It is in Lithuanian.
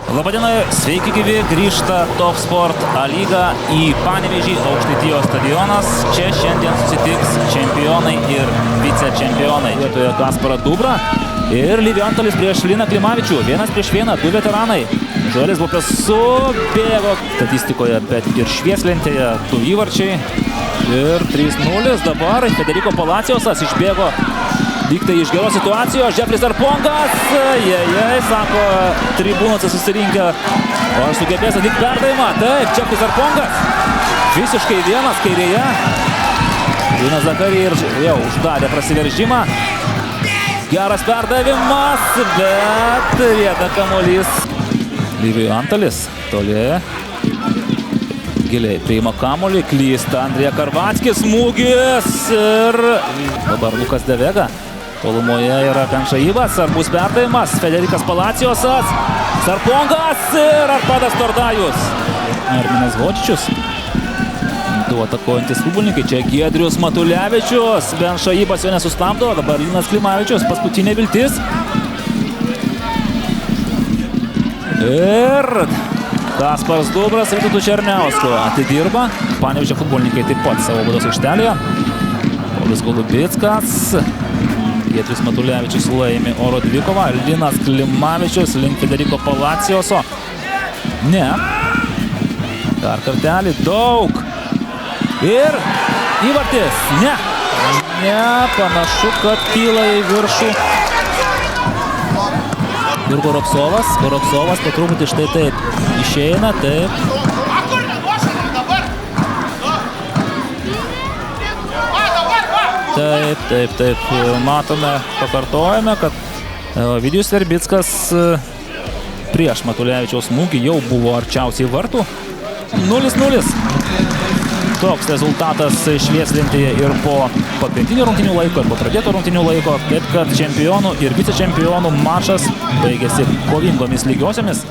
Labadiena, sveiki gyvi, grįžta Top Sport A lyga į Panevėžį, Aukštaitijos stadionas. Čia šiandien susitiks čempionai ir vicečempionai. Vietoje Kasparą Dubrą ir Liviontalis prieš Liną Klimavičių. 1-1, du veteranai. Žalgiris Bukas subėgo statistikoje, bet ir švieslentėje du įvarčiai. Ir 3-0 dabar Federico Palaciosas išbėgo vyktai iš geros situacijos. Džefris Arpongas, sako tribūnose susirinkę. O ar sugebės atlikti perdavimą? Taip, Džefris Arpongas. Visiškai vienas kairėje. Linas Zakarija ir jau uždarė prasiveržimą. Geras perdavimas, bet rieda kamuolys. Liviontalis toli. Giliai priima kamuolį, klysta Andrija Karvatskis, smūgis ir dabar Lukas Devega. Tolumoje yra Penšaivas, ar bus perdavimas, Federikas Palaciosas, Sarpongas ir Arpadas Tordajus. Arminas Hočičius, du atakuojantis futbolininkai, čia Giedrius Matulevičius, Penšaivas jo nesustabdo, dabar Linas Klimavičius, paskutinė viltis. Ir Kasparas Dubras Vytautu Černiausku atidirba. Panevėžio futbolininkai taip pat savo baudos aikštelėje. Paulius Golubickas. Giedrius Matulevičius laimi oro dvikovą. Linas Klimavičius link Federico Palacioso. Ne. Dar kartelį. Daug. Ir įvartis. Ne. Ne. Panašu, kad kyla į viršų. Ir Goropsovas po truputį štai taip išeina, taip. Taip, matome, pakartojame, kad Ovidijus Verbickas prieš Matulevičiaus smūgį jau buvo arčiausiai vartų. 0-0. Toks rezultatas švieslentėje ir po pagrindinių rungtynių laiko, ir po pradėto rungtynių laiko, taip kad čempionų ir vicečempionų mačas baigėsi kovingomis lygiosiomis.